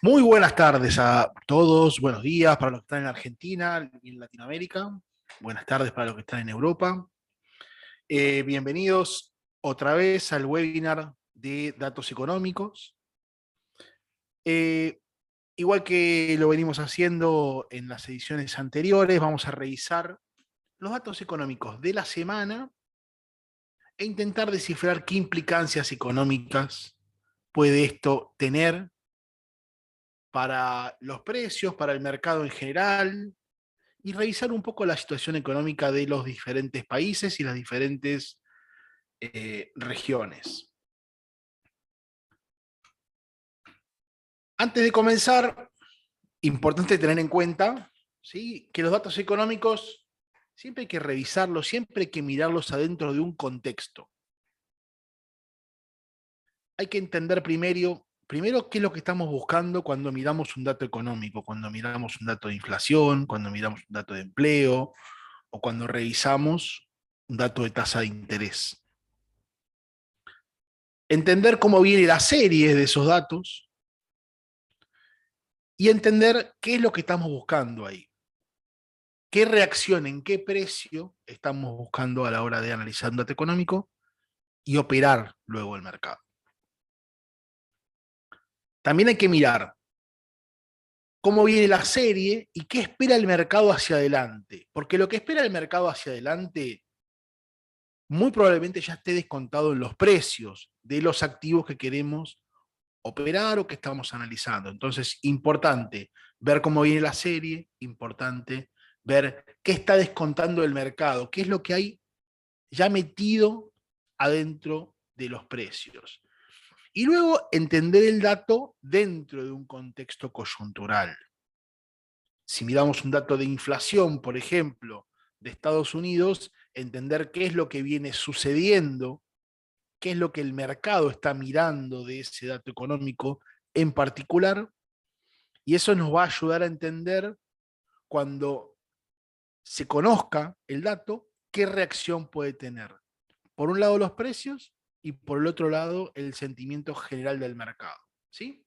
Muy buenas tardes a todos, buenos días para los que están en Argentina y en Latinoamérica, buenas tardes para los que están en Europa. Bienvenidos otra vez al webinar de datos económicos. Eh, Igual que lo venimos haciendo en las ediciones anteriores, vamos a revisar los datos económicos de la semana e intentar descifrar qué implicancias económicas puede esto tener para los precios, para el mercado en general, y revisar un poco la situación económica de los diferentes países y las diferentes regiones. Antes de comenzar, importante tener en cuenta, ¿sí?, que los datos económicos siempre hay que revisarlos, siempre hay que mirarlos adentro de un contexto. Hay que entender primero qué es lo que estamos buscando cuando miramos un dato económico, cuando miramos un dato de inflación, cuando miramos un dato de empleo o cuando revisamos un dato de tasa de interés. Entender cómo viene la serie de esos datos y entender qué es lo que estamos buscando ahí. ¿Qué reacción, en qué precio estamos buscando a la hora de analizar un dato económico y operar luego el mercado? También hay que mirar cómo viene la serie y qué espera el mercado hacia adelante. Porque lo que espera el mercado hacia adelante muy probablemente ya esté descontado en los precios de los activos que queremos operar o que estamos analizando. Entonces, importante ver cómo viene la serie, importante ver qué está descontando el mercado, qué es lo que hay ya metido adentro de los precios. Y luego entender el dato dentro de un contexto coyuntural. Si miramos un dato de inflación, por ejemplo, de Estados Unidos, entender qué es lo que viene sucediendo, qué es lo que el mercado está mirando de ese dato económico en particular, y eso nos va a ayudar a entender cuando se conozca el dato, qué reacción puede tener. Por un lado los precios y por el otro lado el sentimiento general del mercado. ¿Sí?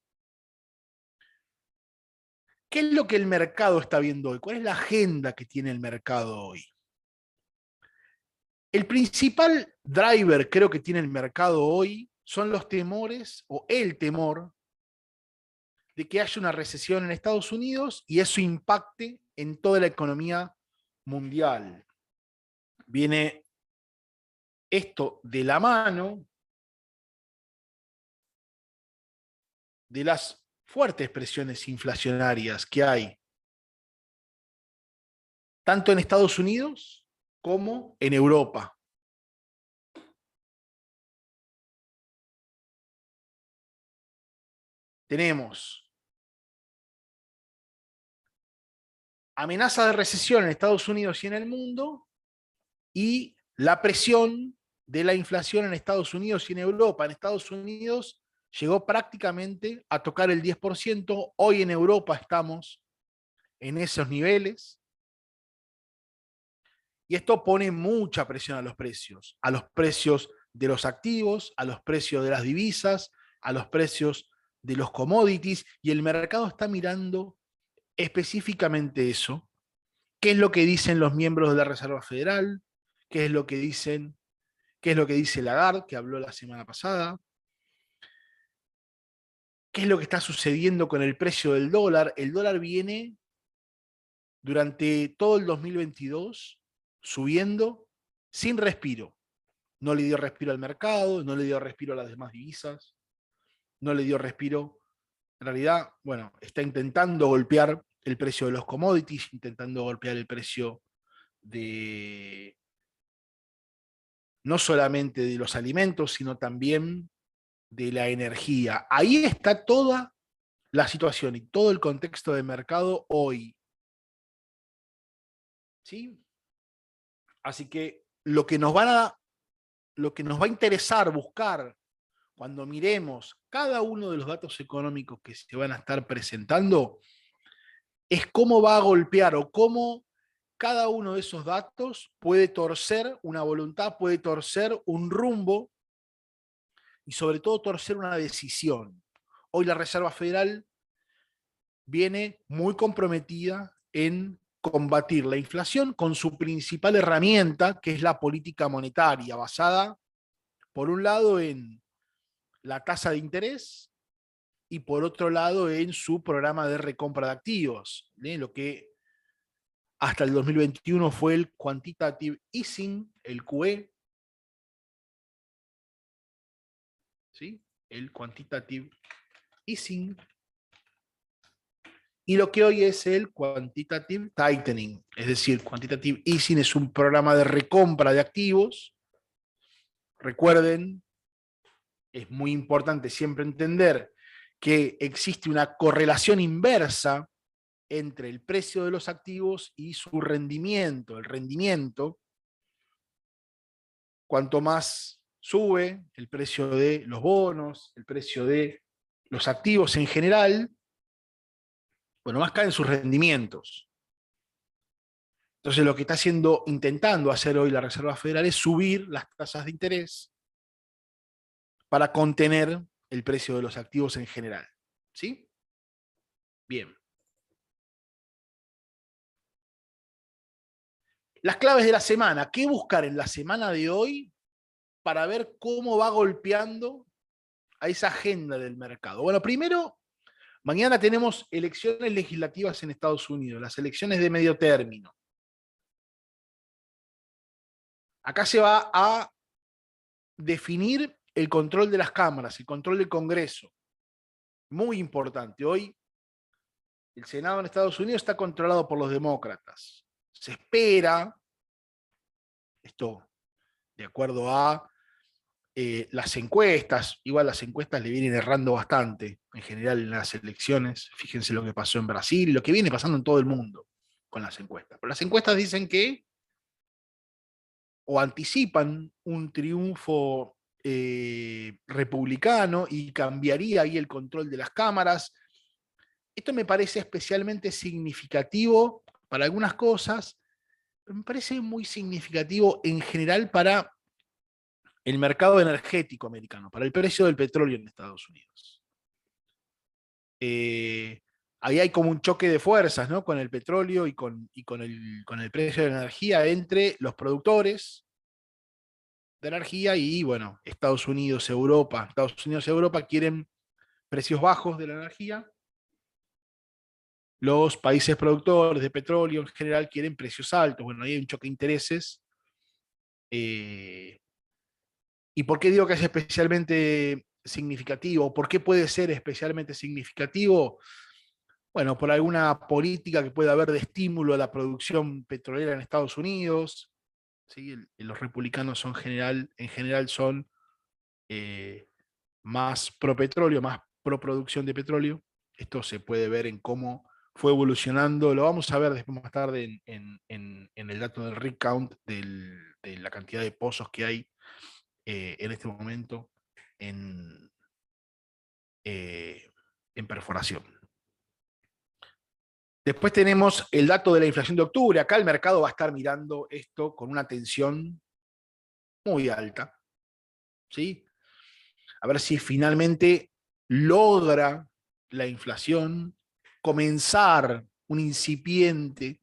¿Qué es lo que el mercado está viendo hoy? ¿Cuál es la agenda que tiene el mercado hoy? El principal driver, creo, que tiene el mercado hoy son los temores o el temor de que haya una recesión en Estados Unidos y eso impacte en toda la economía mundial. Viene esto de la mano de las fuertes presiones inflacionarias que hay, tanto en Estados Unidos como en Europa. Tenemos amenaza de recesión en Estados Unidos y en el mundo, y la presión de la inflación en Estados Unidos y en Europa. En Estados Unidos llegó prácticamente a tocar el 10%, hoy en Europa estamos en esos niveles, y esto pone mucha presión a los precios de los activos, a los precios de las divisas, a los precios de los commodities, y el mercado está mirando específicamente eso. ¿Qué es lo que dicen los miembros de la Reserva Federal? ¿Qué es lo que dicen? ¿Qué es lo que dice Lagarde, que habló la semana pasada? ¿Qué es lo que está sucediendo con el precio del dólar? El dólar viene durante todo el 2022 subiendo sin respiro. No le dio respiro al mercado, no le dio respiro a las demás divisas, no le dio respiro. En realidad, bueno, está intentando golpear el precio de los commodities, intentando golpear el precio de no solamente de los alimentos, sino también de la energía. Ahí está toda la situación y todo el contexto de mercado hoy. ¿Sí? Así que lo que nos va a interesar buscar cuando miremos cada uno de los datos económicos que se van a estar presentando es cómo va a golpear o cómo cada uno de esos datos puede torcer una voluntad, puede torcer un rumbo y sobre todo torcer una decisión. Hoy la Reserva Federal viene muy comprometida en combatir la inflación con su principal herramienta, que es la política monetaria, basada, por un lado, en la tasa de interés y por otro lado, en su programa de recompra de activos, lo que hasta el 2021 fue el Quantitative Easing, el QE, ¿sí? El Quantitative Easing, y lo que hoy es el Quantitative Tightening, es decir, Quantitative Easing es un programa de recompra de activos. Recuerden, es muy importante siempre entender que existe una correlación inversa entre el precio de los activos y su rendimiento. El rendimiento, cuanto más sube el precio de los bonos, el precio de los activos en general, bueno, más caen sus rendimientos. Entonces lo que está intentando hacer hoy la Reserva Federal es subir las tasas de interés para contener el precio de los activos en general. ¿Sí? Bien. Las claves de la semana. ¿Qué buscar en la semana de hoy para ver cómo va golpeando a esa agenda del mercado? Bueno, primero, mañana tenemos elecciones legislativas en Estados Unidos, las elecciones de medio término. Acá se va a definir el control de las cámaras, el control del Congreso. Muy importante. Hoy el Senado en Estados Unidos está controlado por los demócratas. Se espera, esto de acuerdo a las encuestas, igual las encuestas le vienen errando bastante en general en las elecciones. Fíjense lo que pasó en Brasil y lo que viene pasando en todo el mundo con las encuestas. Pero las encuestas dicen que o anticipan un triunfo republicano y cambiaría ahí el control de las cámaras. Esto me parece especialmente significativo para algunas cosas, pero me parece muy significativo en general para el mercado energético americano, para el precio del petróleo en Estados Unidos. Ahí hay como un choque de fuerzas, ¿no? Con el petróleo y con el precio de la energía entre los productores de energía y, bueno, Estados Unidos, Europa. Estados Unidos y Europa quieren precios bajos de la energía. Los países productores de petróleo en general quieren precios altos. Bueno, ahí hay un choque de intereses. ¿Y por qué digo que es especialmente significativo? ¿Por qué puede ser especialmente significativo? Bueno, por alguna política que pueda haber de estímulo a la producción petrolera en Estados Unidos. ¿Sí? Los republicanos son en general son más pro petróleo, más pro producción de petróleo. Esto se puede ver en cómo fue evolucionando. Lo vamos a ver después más tarde en el dato del rig count, de la cantidad de pozos que hay en este momento en, en perforación. Después tenemos el dato de la inflación de octubre. Acá el mercado va a estar mirando esto con una atención muy alta. ¿Sí? A ver si finalmente logra la inflación comenzar un incipiente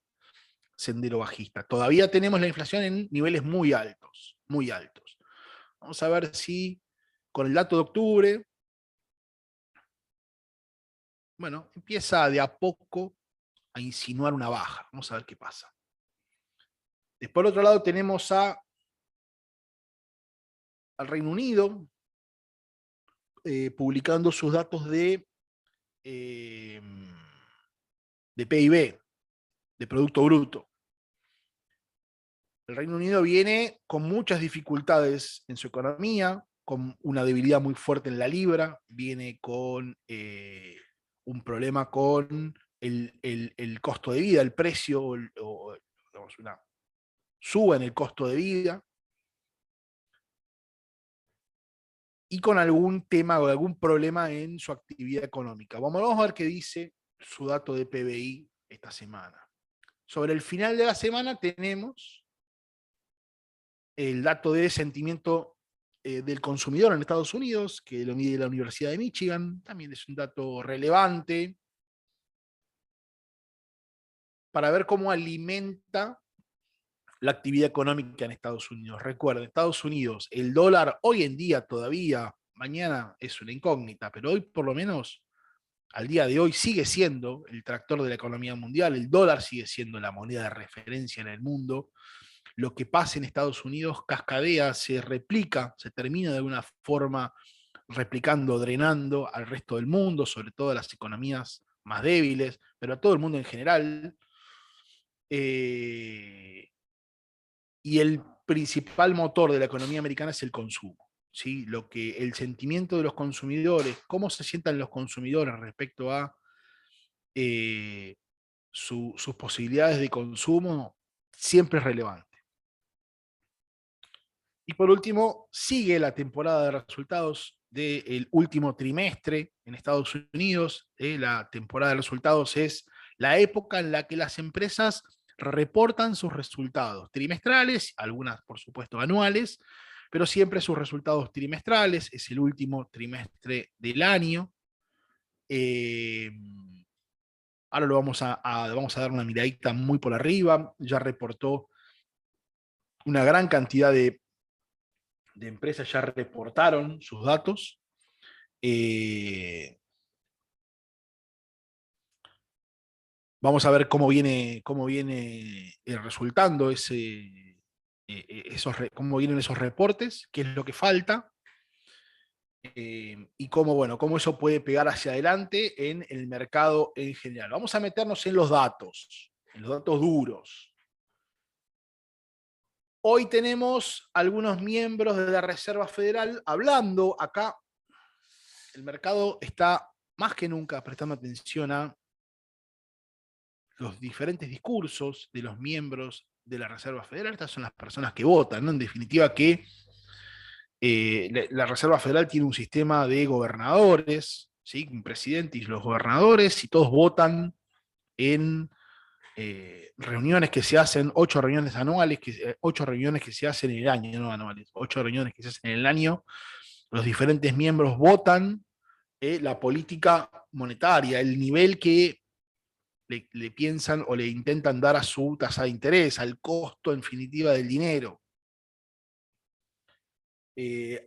sendero bajista. Todavía tenemos la inflación en niveles muy altos, muy altos. Vamos a ver si con el dato de octubre, bueno, empieza de a poco a insinuar una baja. Vamos a ver qué pasa. Después, por otro lado, tenemos al Reino Unido publicando sus datos de PIB, de Producto Bruto. El Reino Unido viene con muchas dificultades en su economía, con una debilidad muy fuerte en la libra, viene con un problema con el costo de vida, el precio, o digamos, una suba en el costo de vida, y con algún tema o algún problema en su actividad económica. Vamos a ver qué dice su dato de PBI esta semana. Sobre el final de la semana tenemos el dato de sentimiento del consumidor en Estados Unidos, que lo mide la Universidad de Michigan, también es un dato relevante. para ver cómo alimenta la actividad económica en Estados Unidos. Recuerden, Estados Unidos, el dólar hoy en día todavía, mañana es una incógnita, pero hoy por lo menos, al día de hoy, sigue siendo el tractor de la economía mundial, el dólar sigue siendo la moneda de referencia en el mundo. Lo que pasa en Estados Unidos cascadea, se replica, se termina de alguna forma replicando, drenando al resto del mundo, sobre todo a las economías más débiles, pero a todo el mundo en general. Eh, y el principal motor de la economía americana es el consumo. ¿Sí? El sentimiento de los consumidores, cómo se sientan los consumidores respecto a eh, sus posibilidades de consumo, siempre es relevante. Y por último, sigue la temporada de resultados del último trimestre en Estados Unidos. La temporada de resultados es la época en la que las empresas reportan sus resultados trimestrales, algunas por supuesto anuales, pero siempre sus resultados trimestrales, es el último trimestre del año. Eh, Ahora vamos a dar una miradita muy por arriba, ya reportó una gran cantidad de empresas, ya reportaron sus datos. Vamos a ver cómo viene resultando cómo vienen esos reportes, qué es lo que falta, y cómo eso puede pegar hacia adelante en el mercado en general. Vamos a meternos en los datos duros. Hoy tenemos algunos miembros de la Reserva Federal hablando acá. El mercado está más que nunca prestando atención a los diferentes discursos de los miembros de la Reserva Federal. Estas son las personas que votan, ¿no? En definitiva, que la Reserva Federal tiene un sistema de gobernadores, ¿sí? Un presidente y los gobernadores, y todos votan en reuniones que se hacen, 8 reuniones anuales, 8 reuniones que se hacen en el año, no anuales, 8 reuniones que se hacen en el año. Los diferentes miembros votan la política monetaria, el nivel que le piensan o le intentan dar a su tasa de interés, al costo en definitiva del dinero.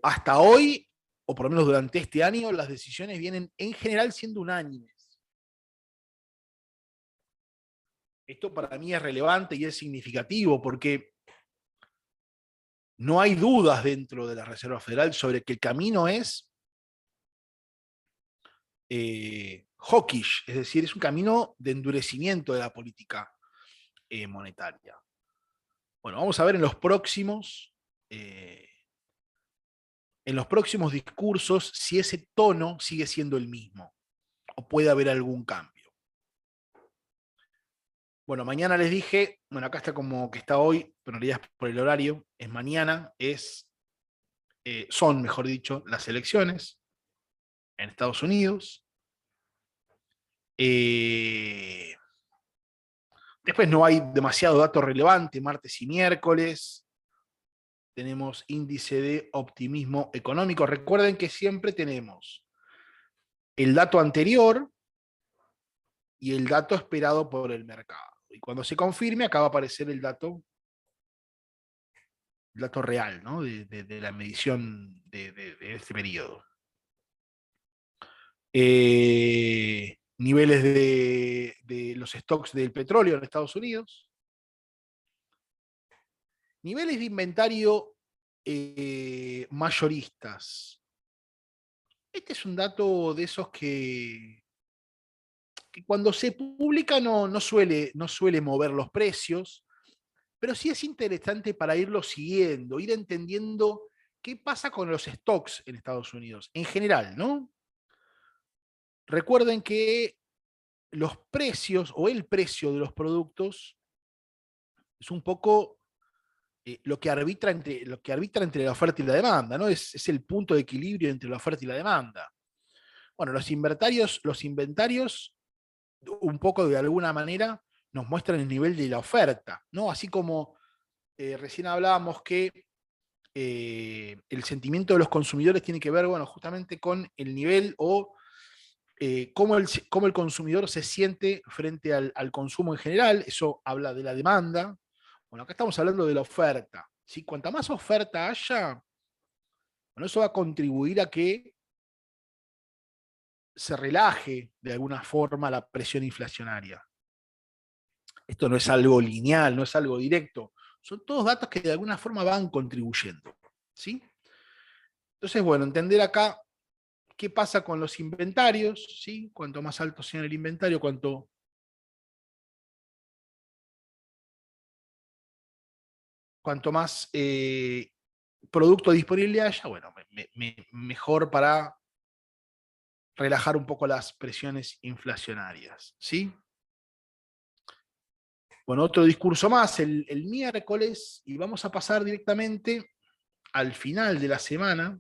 Hasta hoy, o por lo menos durante este año, las decisiones vienen en general siendo unánimes. Esto para mí es relevante y es significativo porque no hay dudas dentro de la Reserva Federal sobre que el camino es hawkish, es decir, es un camino de endurecimiento de la política monetaria. Bueno, vamos a ver en los próximos discursos si ese tono sigue siendo el mismo o puede haber algún cambio. Bueno, mañana les dije, bueno, acá está como que está hoy, pero en realidad es por el horario, es mañana, son, mejor dicho, las elecciones en Estados Unidos. Después no hay demasiado dato relevante, martes y miércoles. Tenemos índice de optimismo económico. Recuerden que siempre tenemos el dato anterior y el dato esperado por el mercado. Y cuando se confirme, acá va a aparecer el dato real, ¿no? de la medición de este periodo. Niveles de los stocks del petróleo en Estados Unidos. Niveles de inventario mayoristas. Este es un dato de esos que cuando se publica no suele mover los precios, pero sí es interesante para irlo siguiendo, ir entendiendo qué pasa con los stocks en Estados Unidos, en general, ¿no? Recuerden que los precios o el precio de los productos es un poco lo que arbitra entre la oferta y la demanda, ¿no? Es el punto de equilibrio entre la oferta y la demanda. Bueno, los inventarios un poco de alguna manera nos muestran el nivel de la oferta, ¿no? Así como recién hablábamos que el sentimiento de los consumidores tiene que ver, bueno, justamente con el nivel o cómo el consumidor se siente frente al consumo en general, eso habla de la demanda. Bueno, acá estamos hablando de la oferta. ¿Sí? Cuanta más oferta haya, bueno, eso va a contribuir a que se relaje de alguna forma la presión inflacionaria. Esto no es algo lineal, no es algo directo. Son todos datos que de alguna forma van contribuyendo. ¿Sí? Entonces, bueno, entender acá qué pasa con los inventarios. ¿Sí? Cuanto más alto sea el inventario, cuanto más producto disponible haya, bueno, mejor para relajar un poco las presiones inflacionarias. ¿Sí? Bueno, otro discurso más el miércoles, y vamos a pasar directamente al final de la semana.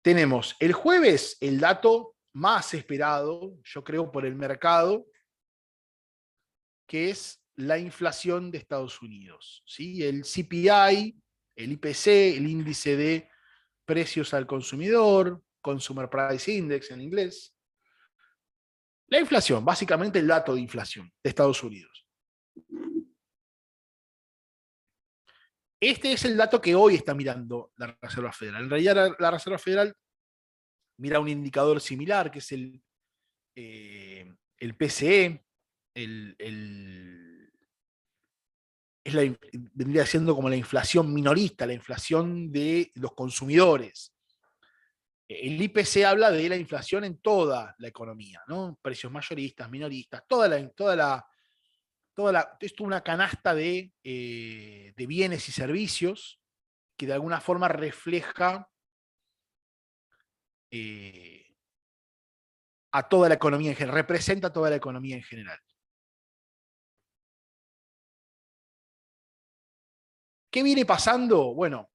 Tenemos el jueves el dato más esperado, yo creo, por el mercado, que es la inflación de Estados Unidos. ¿Sí? El CPI, el IPC, el índice de precios al consumidor, Consumer Price Index en inglés. La inflación, básicamente el dato de inflación de Estados Unidos. Este es el dato que hoy está mirando la Reserva Federal. En realidad la Reserva Federal mira un indicador similar, que es el PCE, vendría siendo como la inflación minorista, la inflación de los consumidores. El IPC habla de la inflación en toda la economía, ¿no? Precios mayoristas, minoristas, esto es una canasta de bienes y servicios que de alguna forma refleja eh, a toda la economía en general, representa a toda la economía en general. ¿Qué viene pasando? Bueno,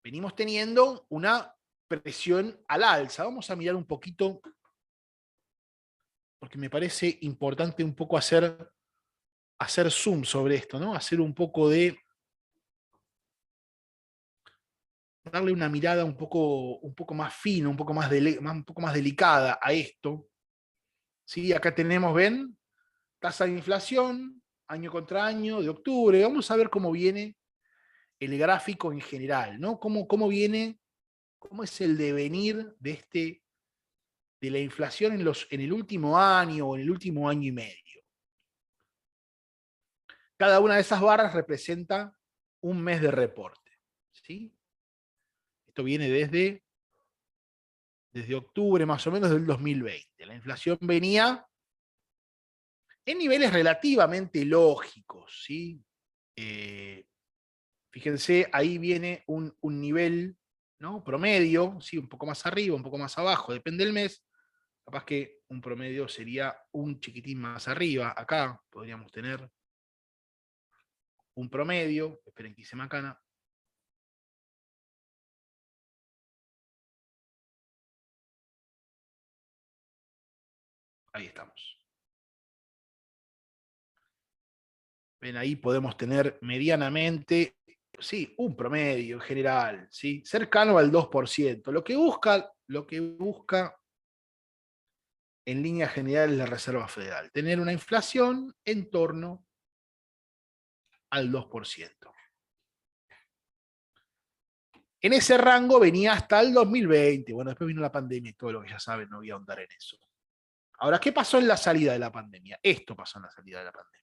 venimos teniendo una presión al alza. Vamos a mirar un poquito, porque me parece importante un poco hacer zoom sobre esto, ¿no? Hacer un poco darle una mirada un poco más fina, un poco más delicada a esto. ¿Sí? Acá tenemos, ven, tasa de inflación, año contra año, de octubre. Vamos a ver cómo viene el gráfico en general, ¿no? Cómo viene, cómo es el devenir de la inflación en el último año o en el último año y medio. Cada una de esas barras representa un mes de reporte. ¿Sí? Esto viene desde octubre más o menos del 2020. La inflación venía en niveles relativamente lógicos. ¿Sí? Eh, Fíjense, ahí viene un nivel, ¿no? Promedio, ¿sí? Un poco más arriba, un poco más abajo, depende del mes. Capaz que un promedio sería un chiquitín más arriba. Acá podríamos tener un promedio. Esperen que hice macana. Ahí estamos. Ven, ahí podemos tener medianamente, sí, un promedio en general, ¿sí? Cercano al 2%. Lo que busca en líneas generales la Reserva Federal, tener una inflación en torno al 2%. En ese rango venía hasta el 2020. Bueno, después vino la pandemia y todo lo que ya saben, no voy a ahondar en eso. Ahora, ¿qué pasó en la salida de la pandemia? Esto pasó en la salida de la pandemia.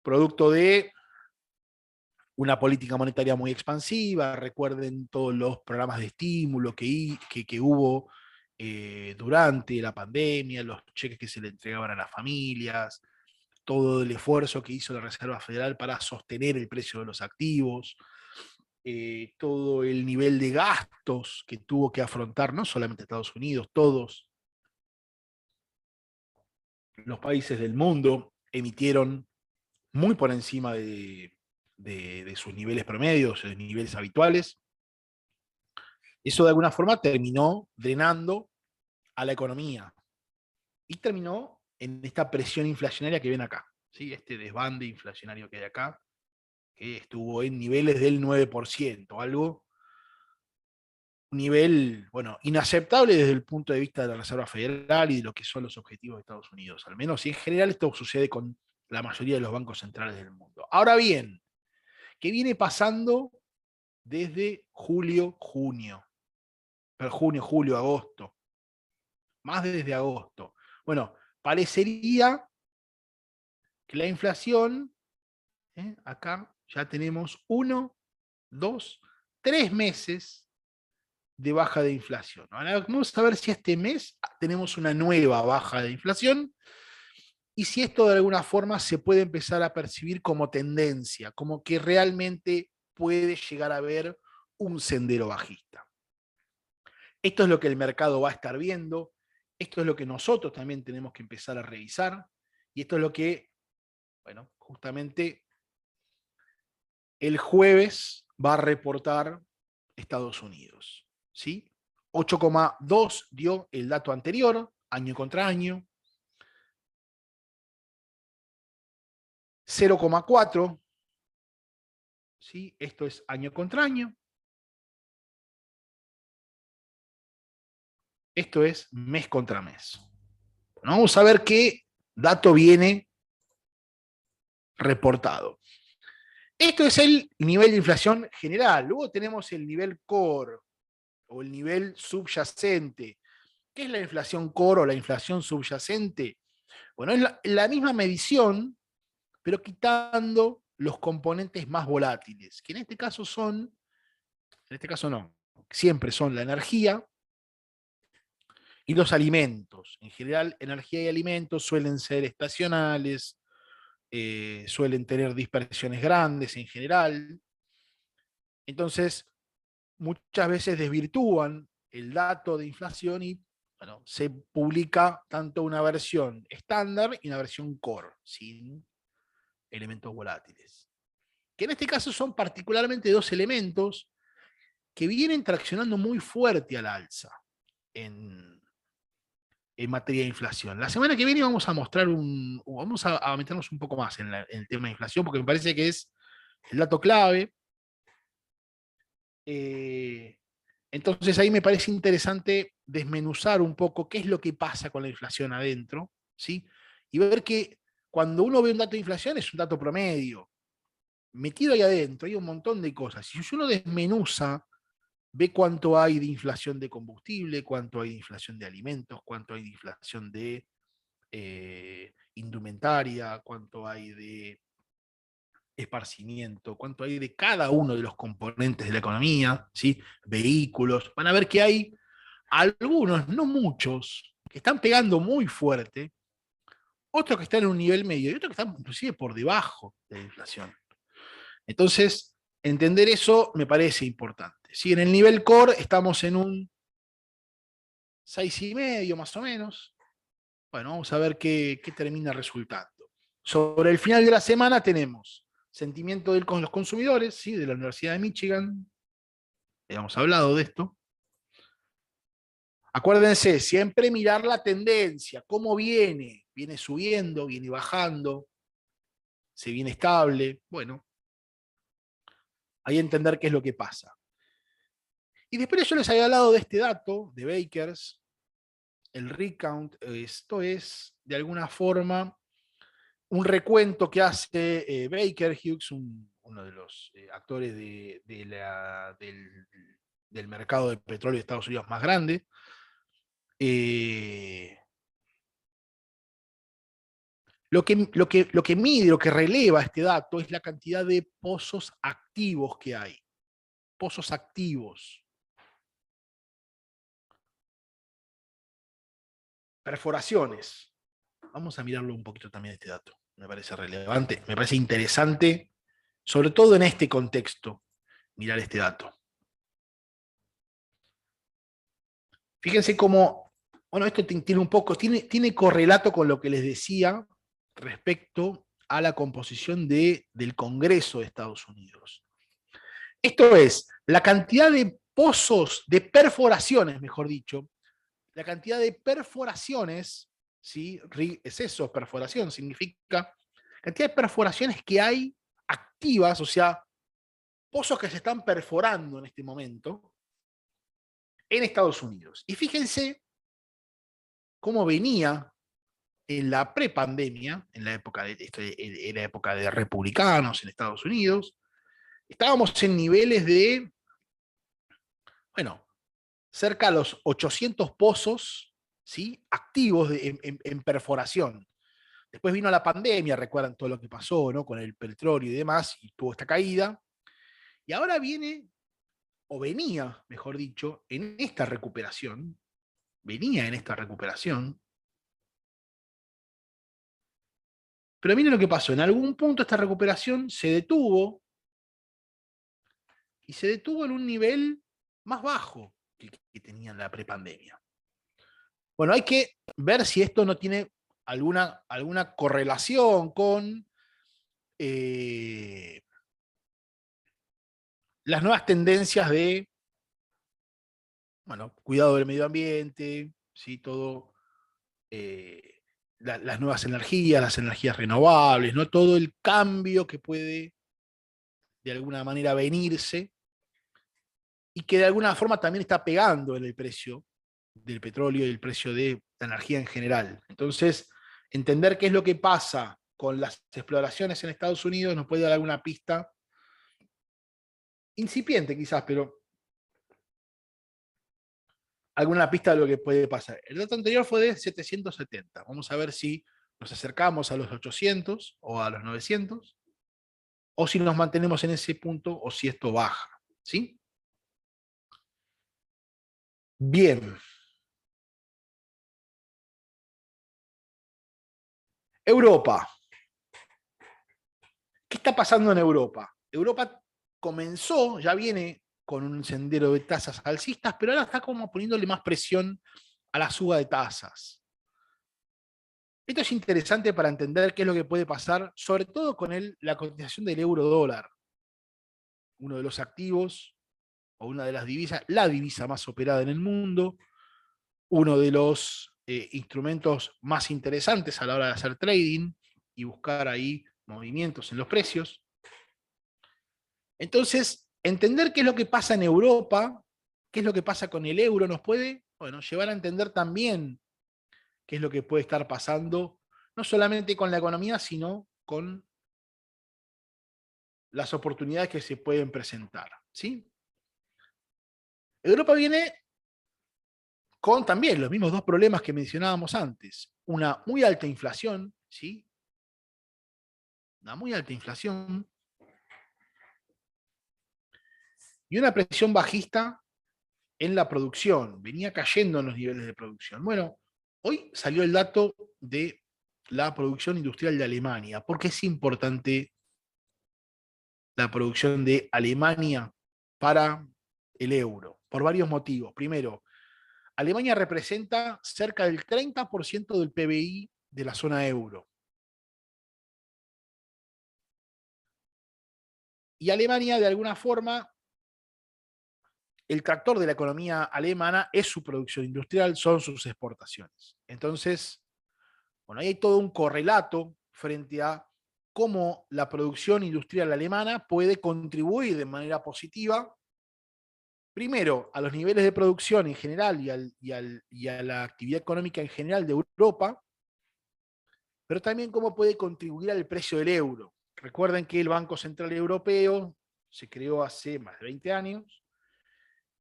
Producto de una política monetaria muy expansiva. Recuerden todos los programas de estímulo que hubo durante la pandemia, los cheques que se le entregaban a las familias, todo el esfuerzo que hizo la Reserva Federal para sostener el precio de los activos, todo el nivel de gastos que tuvo que afrontar no solamente Estados Unidos, todos los países del mundo emitieron muy por encima de sus niveles promedios, de niveles habituales. Eso de alguna forma terminó drenando a la economía y terminó en esta presión inflacionaria que ven acá, ¿sí? Este desbande inflacionario que hay acá, que estuvo en niveles del 9%, algo, un nivel, bueno, inaceptable desde el punto de vista de la Reserva Federal y de lo que son los objetivos de Estados Unidos, al menos, y en general esto sucede con la mayoría de los bancos centrales del mundo. Ahora bien, ¿qué viene pasando desde julio, julio, agosto? Más desde agosto. Bueno, parecería que la inflación, acá ya tenemos 1, 2, 3 meses de baja de inflación. Ahora vamos a ver si este mes tenemos una nueva baja de inflación y si esto de alguna forma se puede empezar a percibir como tendencia, como que realmente puede llegar a ver un sendero bajista. Esto es lo que el mercado va a estar viendo, esto es lo que nosotros también tenemos que empezar a revisar y esto es lo que, bueno, justamente el jueves va a reportar Estados Unidos, ¿sí? 8,2 dio el dato anterior, año contra año. 0,4, ¿sí? Esto es año contra año. Esto es mes contra mes. Bueno, vamos a ver qué dato viene reportado. Esto es el nivel de inflación general. Luego tenemos el nivel core o el nivel subyacente. ¿Qué es la inflación core o la inflación subyacente? Bueno, es la misma medición, pero quitando los componentes más volátiles, que en este caso no, siempre son la energía y los alimentos. En general, energía y alimentos suelen ser estacionales, suelen tener dispersiones grandes en general. Entonces, muchas veces desvirtúan el dato de inflación y bueno, se publica tanto una versión estándar y una versión core, sin elementos volátiles. Que en este caso son particularmente dos elementos que vienen traccionando muy fuerte al alza en materia de inflación. La semana que viene vamos a mostrar vamos a meternos un poco más en el tema de inflación, porque me parece que es el dato clave. Entonces ahí me parece interesante desmenuzar un poco qué es lo que pasa con la inflación adentro, ¿sí? Y ver que cuando uno ve un dato de inflación es un dato promedio. Metido ahí adentro hay un montón de cosas. Si uno desmenuza, ve cuánto hay de inflación de combustible, cuánto hay de inflación de alimentos, cuánto hay de inflación de indumentaria, cuánto hay de esparcimiento, cuánto hay de cada uno de los componentes de la economía, ¿sí? Vehículos. Van a ver que hay algunos, no muchos, que están pegando muy fuerte, otros que están en un nivel medio y otros que están inclusive por debajo de la inflación. Entonces, entender eso me parece importante. Si en el nivel core estamos en un 6,5 más o menos, bueno, vamos a ver qué termina resultando. Sobre el final de la semana tenemos sentimiento con los consumidores, ¿sí? De la Universidad de Michigan. Hemos hablado de esto. Acuérdense, siempre mirar la tendencia, cómo viene. Viene subiendo, viene bajando, se viene estable. Bueno, ahí entender qué es lo que pasa. Y después yo les había hablado de este dato de Bakers, el recount. Esto es, de alguna forma, un recuento que hace Baker Hughes, uno de los actores del mercado de petróleo de Estados Unidos más grande. Lo que mide, lo que releva este dato es la cantidad de pozos activos que hay. Pozos activos. Perforaciones. Vamos a mirarlo un poquito también este dato. Me parece relevante, me parece interesante, sobre todo en este contexto, mirar este dato. Fíjense cómo, bueno, esto tiene un poco, tiene correlato con lo que les decía respecto a la composición del Congreso de Estados Unidos. Esto es, la cantidad de pozos, de perforaciones, mejor dicho, la cantidad de perforaciones, ¿sí? Es eso, perforación, significa cantidad de perforaciones que hay activas, o sea, pozos que se están perforando en este momento en Estados Unidos. Y fíjense cómo venía en la prepandemia, en la época en la época de republicanos en Estados Unidos, estábamos en niveles de, bueno, cerca de los 800 pozos, ¿sí?, activos en perforación. Después vino la pandemia, recuerdan todo lo que pasó, ¿no?, con el petróleo y demás, y tuvo esta caída. Y ahora viene, o venía, mejor dicho, en esta recuperación, venía en esta recuperación. Pero miren lo que pasó, en algún punto esta recuperación se detuvo, y se detuvo en un nivel más bajo que tenía en la prepandemia. Bueno, hay que ver si esto no tiene alguna correlación con las nuevas tendencias de, bueno, cuidado del medio ambiente, ¿sí?, todo, las nuevas energías, las energías renovables, ¿no?, todo el cambio que puede de alguna manera venirse y que de alguna forma también está pegando en el precio del petróleo y el precio de la energía en general. Entonces, entender qué es lo que pasa con las exploraciones en Estados Unidos nos puede dar alguna pista incipiente quizás, pero alguna pista de lo que puede pasar. El dato anterior fue de 770. Vamos a ver si nos acercamos a los 800 o a los 900, o si nos mantenemos en ese punto o si esto baja, ¿sí? Bien. Europa. ¿Qué está pasando en Europa? Europa comenzó, ya viene con un sendero de tasas alcistas, pero ahora está como poniéndole más presión a la suba de tasas. Esto es interesante para entender qué es lo que puede pasar, sobre todo con la cotización del euro dólar, uno de los activos o una de las divisas, la divisa más operada en el mundo, uno de los instrumentos más interesantes a la hora de hacer trading y buscar ahí movimientos en los precios. Entonces, entender qué es lo que pasa en Europa, qué es lo que pasa con el euro, nos puede, bueno, llevar a entender también qué es lo que puede estar pasando, no solamente con la economía, sino con las oportunidades que se pueden presentar, ¿sí? Europa viene con también los mismos dos problemas que mencionábamos antes. Una muy alta inflación, ¿sí? Una muy alta inflación y una presión bajista en la producción. Venía cayendo en los niveles de producción. Bueno, hoy salió el dato de la producción industrial de Alemania. ¿Por qué es importante la producción de Alemania para el euro? Por varios motivos. Primero, Alemania representa cerca del 30% del PBI de la zona euro. Y Alemania, de alguna forma, el tractor de la economía alemana es su producción industrial, son sus exportaciones. Entonces, bueno, ahí hay todo un correlato frente a cómo la producción industrial alemana puede contribuir de manera positiva, primero, a los niveles de producción en general y a la actividad económica en general de Europa, pero también cómo puede contribuir al precio del euro. Recuerden que el Banco Central Europeo se creó hace más de 20 años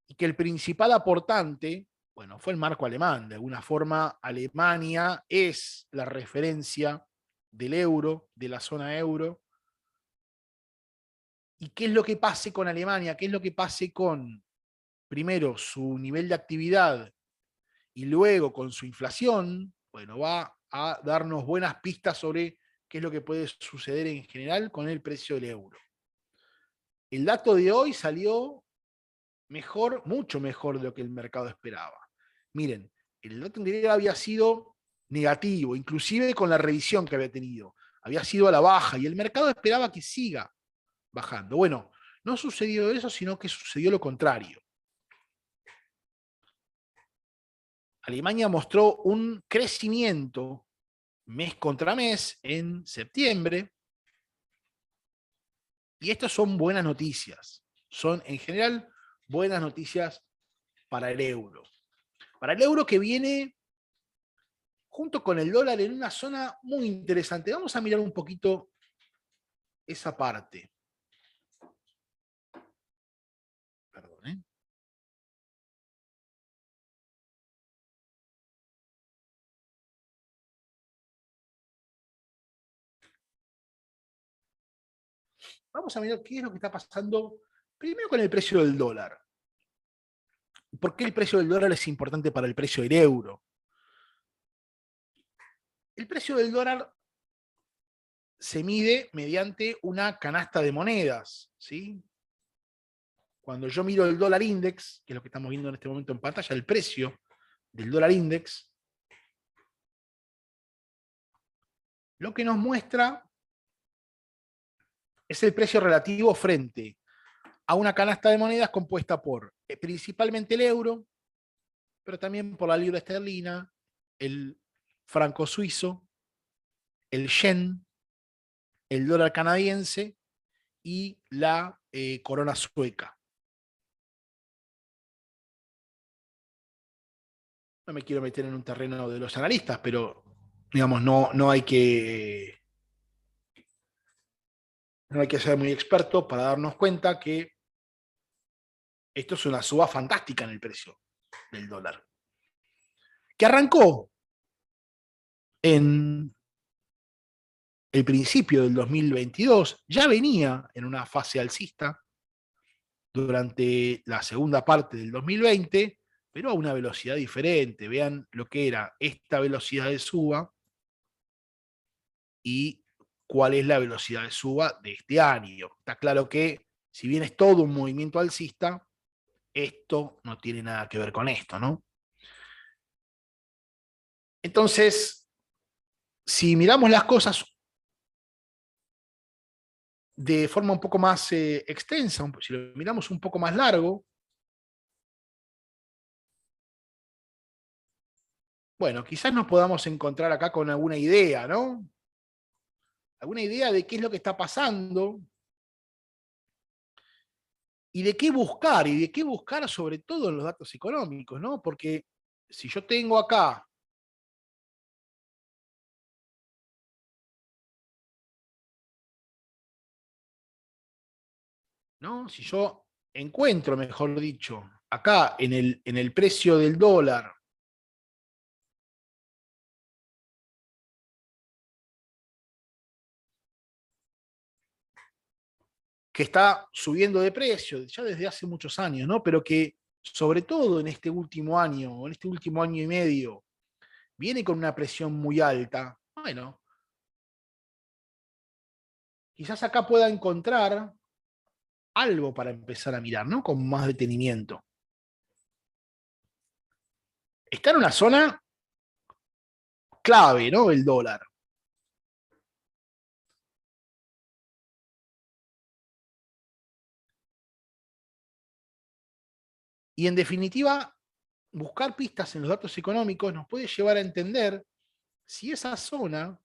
y que el principal aportante, bueno, fue el marco alemán. De alguna forma, Alemania es la referencia del euro, de la zona euro. ¿Y qué es lo que pase con Alemania? ¿Qué es lo que pase con, primero, su nivel de actividad y luego con su inflación? Bueno, va a darnos buenas pistas sobre qué es lo que puede suceder en general con el precio del euro. El dato de hoy salió mejor, mucho mejor de lo que el mercado esperaba. Miren, el dato anterior había sido negativo, inclusive con la revisión que había tenido. Había sido a la baja y el mercado esperaba que siga bajando. Bueno, no sucedió eso, sino que sucedió lo contrario. Alemania mostró un crecimiento mes contra mes en septiembre Y estas son buenas noticias. Son, en general, buenas noticias para el euro. Para el euro que viene junto con el dólar en una zona muy interesante. Vamos a mirar un poquito esa parte. Perdón, ¿eh? Vamos a mirar qué es lo que está pasando primero con el precio del dólar. ¿Por qué el precio del dólar es importante para el precio del euro? El precio del dólar se mide mediante una canasta de monedas, ¿sí? Cuando yo miro el dólar index, que es lo que estamos viendo en este momento en pantalla, el precio del dólar index, lo que nos muestra es el precio relativo frente a una canasta de monedas compuesta por principalmente el euro, pero también por la libra esterlina, el franco suizo, el yen, el dólar canadiense y la corona sueca. No me quiero meter en un terreno de los analistas, pero digamos, no hay que ser muy experto para darnos cuenta que esto es una suba fantástica en el precio del dólar. Que arrancó en el principio del 2022, ya venía en una fase alcista durante la segunda parte del 2020, pero a una velocidad diferente. Vean lo que era esta velocidad de suba y cuál es la velocidad de suba de este año. Está claro que, si bien es todo un movimiento alcista, esto no tiene nada que ver con esto, ¿no? Entonces, si miramos las cosas de forma un poco más extensa, si lo miramos un poco más largo, bueno, quizás nos podamos encontrar acá con alguna idea, ¿no? Alguna idea de qué es lo que está pasando y de qué buscar sobre todo en los datos económicos, ¿no? Porque si yo tengo acá ¿no? Si yo encuentro, mejor dicho, acá en el precio del dólar, que está subiendo de precio ya desde hace muchos años, ¿no? Pero que sobre todo en este último año, o en este último año y medio, viene con una presión muy alta, bueno, quizás acá pueda encontrar algo para empezar a mirar, ¿no? Con más detenimiento. Está en una zona clave, ¿no? El dólar. Y en definitiva, buscar pistas en los datos económicos nos puede llevar a entender si esa zona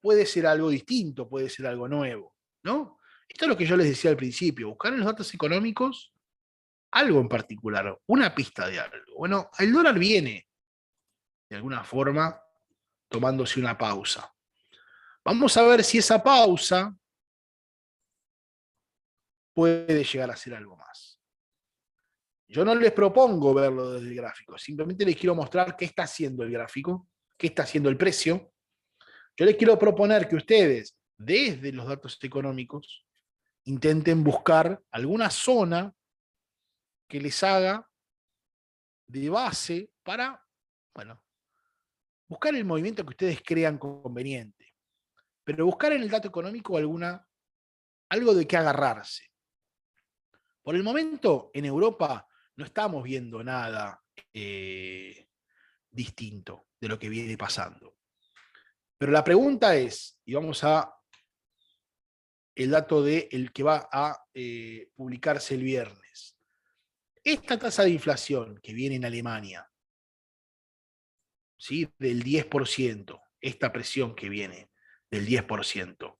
puede ser algo distinto, puede ser algo nuevo, ¿no? Esto es lo que yo les decía al principio, buscar en los datos económicos algo en particular, una pista de algo. Bueno, el dólar viene, de alguna forma, tomándose una pausa. Vamos a ver si esa pausa puede llegar a ser algo más. Yo no les propongo verlo desde el gráfico, simplemente les quiero mostrar qué está haciendo el gráfico, qué está haciendo el precio. Yo les quiero proponer que ustedes, desde los datos económicos, intenten buscar alguna zona que les haga de base para, bueno, buscar el movimiento que ustedes crean conveniente, pero buscar en el dato económico algo de qué agarrarse. Por el momento, en Europa no estamos viendo nada distinto de lo que viene pasando. Pero la pregunta es, y vamos a el dato de el que va a publicarse el viernes. Esta tasa de inflación que viene en Alemania, ¿sí? Del 10%, esta presión que viene del 10%.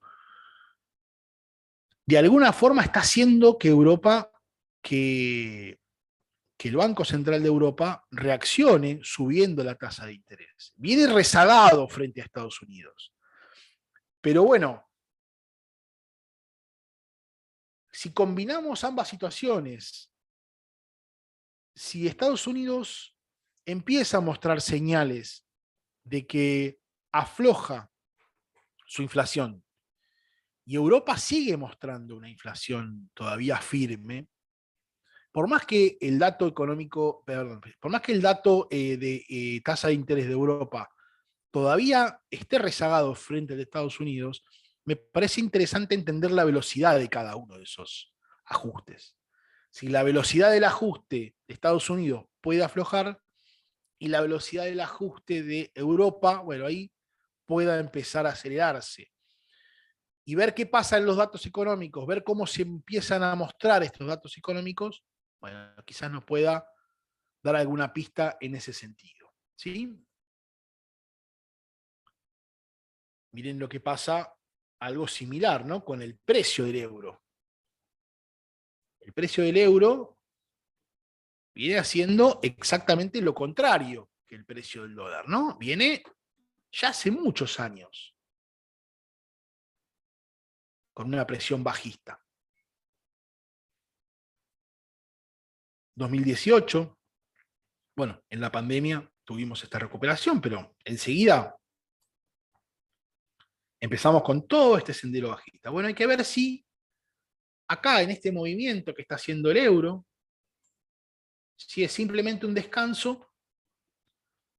De alguna forma está haciendo que Europa, que el Banco Central de Europa reaccione subiendo la tasa de interés. Viene rezagado frente a Estados Unidos. Pero bueno, si combinamos ambas situaciones, si Estados Unidos empieza a mostrar señales de que afloja su inflación y Europa sigue mostrando una inflación todavía firme, por más que el dato económico, perdón, por más que el dato de tasa de interés de Europa todavía esté rezagado frente al de Estados Unidos, me parece interesante entender la velocidad de cada uno de esos ajustes. Si la velocidad del ajuste de Estados Unidos puede aflojar y la velocidad del ajuste de Europa, bueno, ahí pueda empezar a acelerarse. Y ver qué pasa en los datos económicos, ver cómo se empiezan a mostrar estos datos económicos, bueno, quizás nos pueda dar alguna pista en ese sentido. ¿Sí? Miren lo que pasa, algo similar, ¿no? Con el precio del euro. El precio del euro viene haciendo exactamente lo contrario que el precio del dólar, ¿no? Viene ya hace muchos años con una presión bajista. 2018, bueno, en la pandemia tuvimos esta recuperación, pero enseguida empezamos con todo este sendero bajista. Bueno, hay que ver si acá en este movimiento que está haciendo el euro, si es simplemente un descanso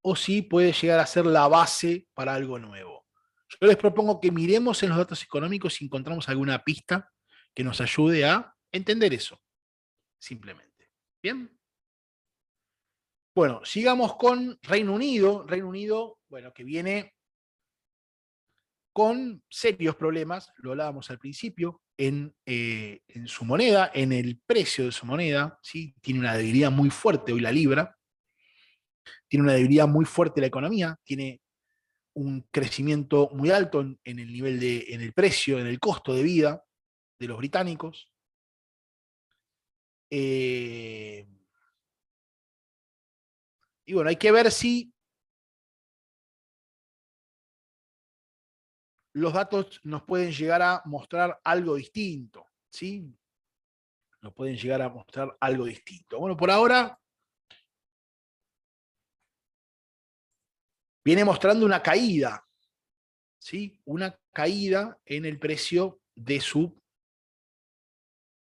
o si puede llegar a ser la base para algo nuevo. Yo les propongo que miremos en los datos económicos si encontramos alguna pista que nos ayude a entender eso, simplemente. ¿Bien? Bueno, sigamos con Reino Unido. Reino Unido, bueno, que viene con serios problemas, lo hablábamos al principio, en su moneda, en el precio de su moneda, ¿sí? Tiene una debilidad muy fuerte hoy la libra, tiene una debilidad muy fuerte la economía, tiene un crecimiento muy alto en el nivel en el precio, en el costo de vida de los británicos. Y bueno, hay que ver si los datos nos pueden llegar a mostrar algo distinto, ¿sí? Nos pueden llegar a mostrar algo distinto. Bueno, por ahora viene mostrando una caída, ¿sí? Una caída en el precio de su,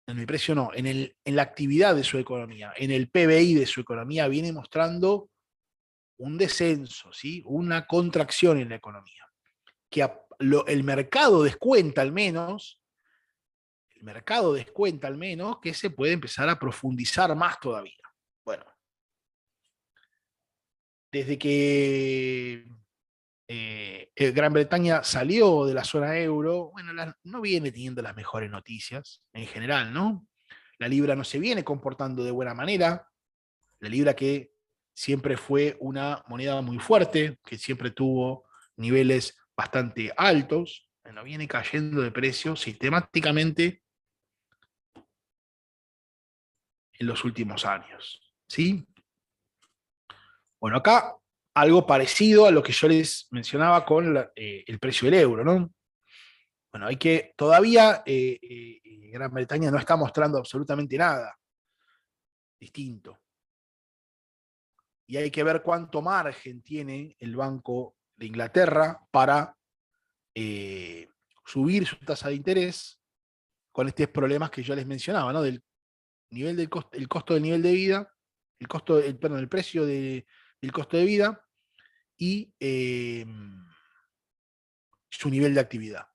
en el precio no, en la actividad de su economía, en el PBI de su economía viene mostrando un descenso, ¿sí? Una contracción en la economía. Que el mercado descuenta al menos, que se puede empezar a profundizar más todavía. Bueno, desde que Gran Bretaña salió de la zona euro, bueno, no viene teniendo las mejores noticias en general, ¿no? La libra no se viene comportando de buena manera, la libra que siempre fue una moneda muy fuerte, que siempre tuvo niveles bastante altos, bueno, viene cayendo de precio sistemáticamente en los últimos años, ¿sí? Bueno, acá algo parecido a lo que yo les mencionaba con el precio del euro, ¿no? Bueno, hay que, todavía Gran Bretaña no está mostrando absolutamente nada distinto. Y hay que ver cuánto margen tiene el Banco de Inglaterra para subir su tasa de interés con estos problemas que yo les mencionaba, ¿no? Del nivel del costo, el costo del nivel de vida, perdón, el precio del costo de vida y su nivel de actividad.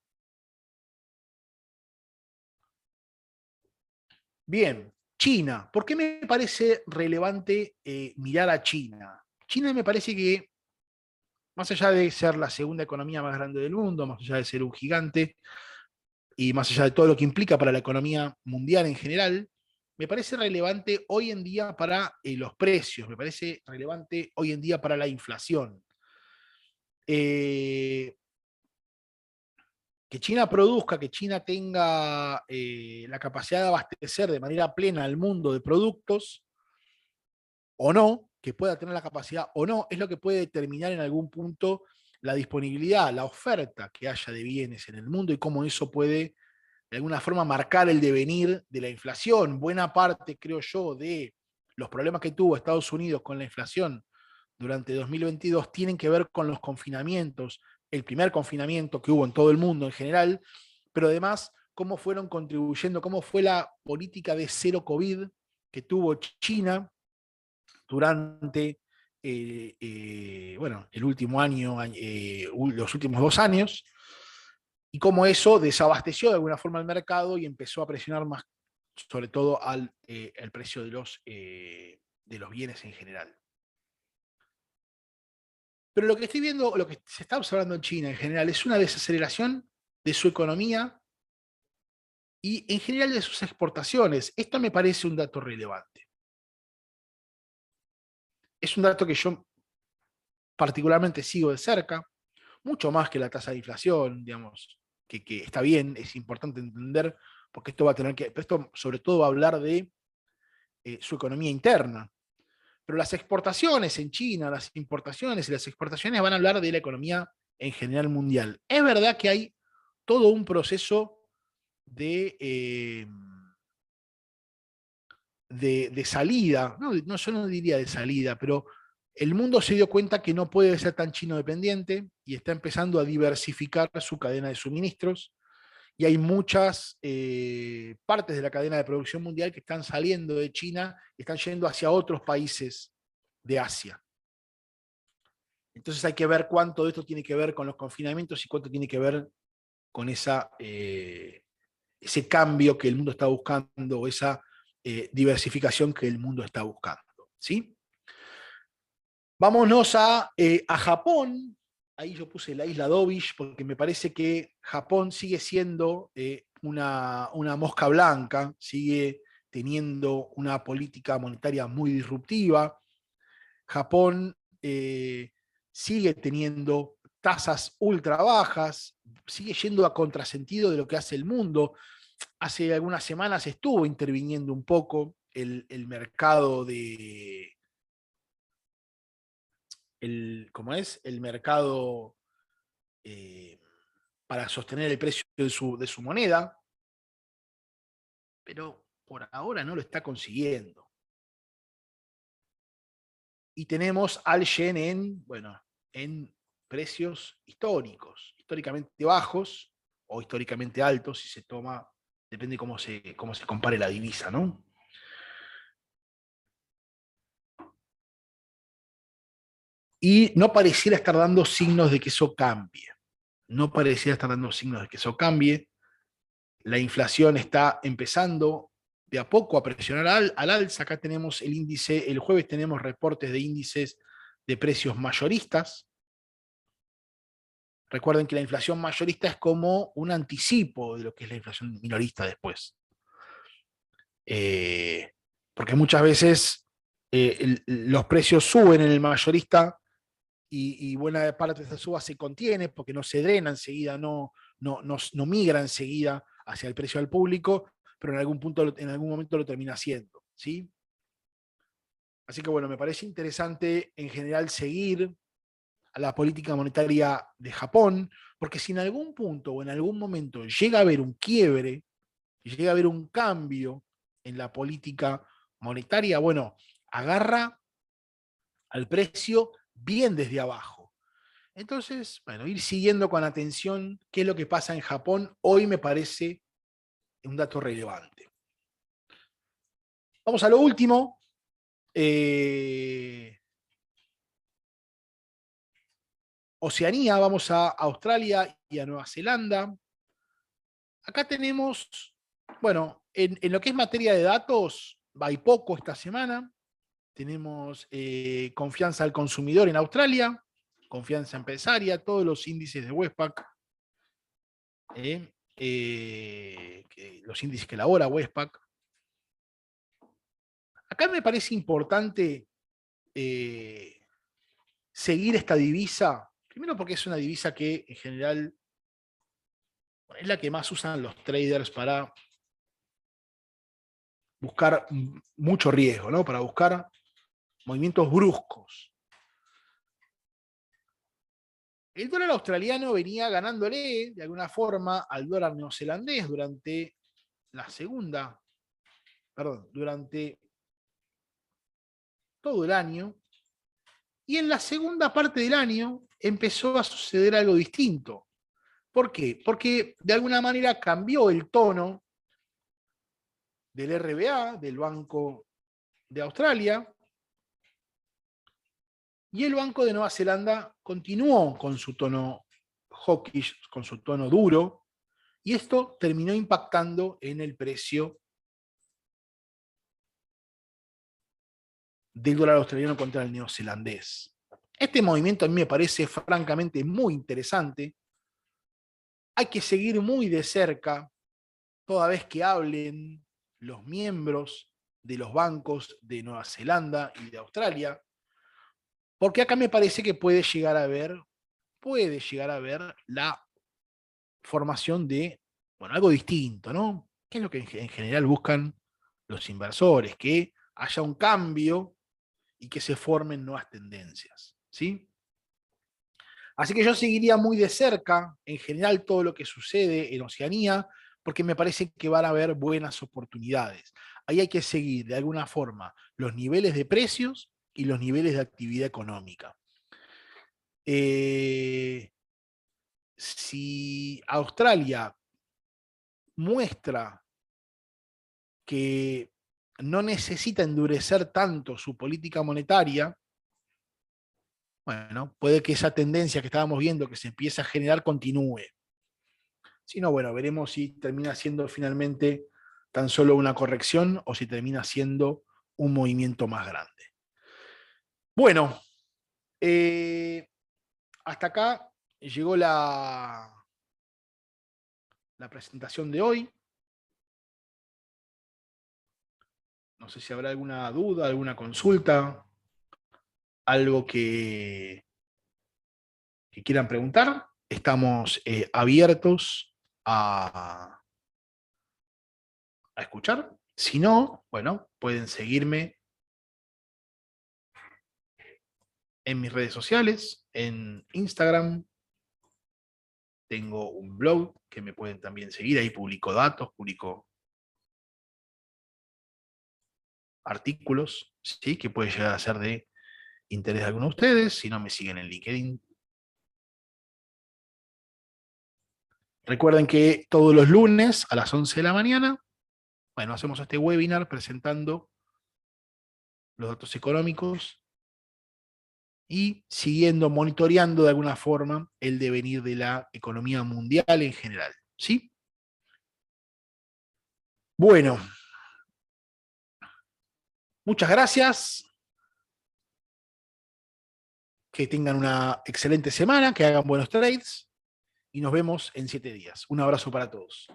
Bien, China. ¿Por qué me parece relevante mirar a China? China me parece que, más allá de ser la segunda economía más grande del mundo, más allá de ser un gigante y más allá de todo lo que implica para la economía mundial en general, me parece relevante hoy en día para los precios, me parece relevante hoy en día para la inflación. Eh, que China produzca, que China tenga la capacidad de abastecer de manera plena al mundo de productos o no, que pueda tener la capacidad o no, es lo que puede determinar en algún punto la disponibilidad, la oferta que haya de bienes en el mundo y cómo eso puede de alguna forma marcar el devenir de la inflación. Buena parte, creo yo, de los problemas que tuvo Estados Unidos con la inflación durante 2022 tienen que ver con los confinamientos, el primer confinamiento que hubo en todo el mundo en general, pero además cómo fueron contribuyendo, cómo fue la política de cero COVID que tuvo China durante bueno, el último año, los últimos 2 años, y cómo eso desabasteció de alguna forma el mercado y empezó a presionar más, sobre todo el precio de los bienes en general. Pero lo que estoy viendo, lo que se está observando en China en general, es una desaceleración de su economía y en general de sus exportaciones. Esto me parece un dato relevante. Es un dato que yo particularmente sigo de cerca, mucho más que la tasa de inflación, digamos, que está bien, es importante entender, porque esto va a tener que, pero esto sobre todo va a hablar de su economía interna. Pero las exportaciones en China, las importaciones y las exportaciones van a hablar de la economía en general mundial. Es verdad que hay todo un proceso de salida, no, yo no diría de salida, pero el mundo se dio cuenta que no puede ser tan chino dependiente y está empezando a diversificar su cadena de suministros y hay muchas partes de la cadena de producción mundial que están saliendo de China y están yendo hacia otros países de Asia. Entonces hay que ver cuánto de esto tiene que ver con los confinamientos y cuánto tiene que ver con ese cambio que el mundo está buscando, o esa diversificación que el mundo está buscando. ¿Sí? Vámonos a Japón. Ahí yo puse la isla Dovish porque me parece que Japón sigue siendo una mosca blanca, sigue teniendo una política monetaria muy disruptiva. Japón sigue teniendo tasas ultra bajas, sigue yendo a contrasentido de lo que hace el mundo. Hace algunas semanas estuvo interviniendo un poco el mercado ¿cómo es? El mercado eh, para sostener el precio de su moneda, pero por ahora no lo está consiguiendo. Y tenemos al yen en precios históricamente bajos o históricamente altos, si se toma, depende cómo se compare la divisa, ¿no? Y no pareciera estar dando signos de que eso cambie. No pareciera estar dando signos de que eso cambie. La inflación está empezando de a poco a presionar al alza. Acá tenemos el índice, el jueves tenemos reportes de índices de precios mayoristas. Recuerden que la inflación mayorista es como un anticipo de lo que es la inflación minorista después. Eh, Porque muchas veces los precios suben en el mayorista y buena parte de esa suba se contiene porque no se drena enseguida, no migra enseguida hacia el precio al público, pero en algún momento lo termina haciendo. ¿Sí? Así que bueno, me parece interesante en general seguir a la política monetaria de Japón, porque si en algún punto o en algún momento llega a haber un quiebre, llega a haber un cambio en la política monetaria, bueno, agarra al precio bien desde abajo. Entonces, bueno, ir siguiendo con atención qué es lo que pasa en Japón hoy me parece un dato relevante. Vamos a lo último. Oceanía, vamos a Australia y a Nueva Zelanda. Acá tenemos, bueno, en lo que es materia de datos, hay poco esta semana. Tenemos confianza al consumidor en Australia, confianza empresaria, todos los índices de Westpac, los índices que elabora Westpac. Acá me parece importante eh, seguir esta divisa, primero porque es una divisa que en general Es la que más usan los traders para buscar mucho riesgo, ¿no? Para buscar movimientos bruscos. El dólar australiano venía ganándole de alguna forma al dólar neozelandés durante durante todo el año. Y en la segunda parte del año empezó a suceder algo distinto. ¿Por qué? Porque de alguna manera cambió el tono del RBA, del Banco de Australia, y el Banco de Nueva Zelanda continuó con su tono hawkish, con su tono duro, y esto terminó impactando en el precio del dólar australiano contra el neozelandés. Este movimiento a mí me parece francamente muy interesante. Hay que seguir muy de cerca toda vez que hablen los miembros de los bancos de Nueva Zelanda y de Australia, porque acá me parece que puede llegar a haber la formación de, bueno, algo distinto, ¿no? ¿Qué es lo que en general buscan los inversores? Que haya un cambio y que se formen nuevas tendencias, ¿sí? Así que yo seguiría muy de cerca, en general, todo lo que sucede en Oceanía, porque me parece que van a haber buenas oportunidades. Ahí hay que seguir, de alguna forma, los niveles de precios y los niveles de actividad económica. Si Australia muestra que no necesita endurecer tanto su política monetaria, bueno, puede que esa tendencia que estábamos viendo que se empieza a generar continúe. Si no, bueno, veremos si termina siendo finalmente tan solo una corrección o si termina siendo un movimiento más grande. Bueno, hasta acá llegó la presentación de hoy. No sé si habrá alguna duda, alguna consulta, algo que quieran preguntar. Estamos abiertos a escuchar. Si no, bueno, pueden seguirme en mis redes sociales, en Instagram. Tengo un blog que me pueden también seguir. Ahí publico datos, publico artículos, ¿sí? Que puede llegar a ser de interés de alguno de ustedes. Si no, me siguen en LinkedIn. Recuerden que todos los lunes a las 11 de la mañana, bueno, hacemos este webinar presentando los datos económicos y siguiendo, monitoreando de alguna forma el devenir de la economía mundial en general, ¿sí? Bueno, muchas gracias. Que tengan una excelente semana, que hagan buenos trades y nos vemos en 7 días. Un abrazo para todos.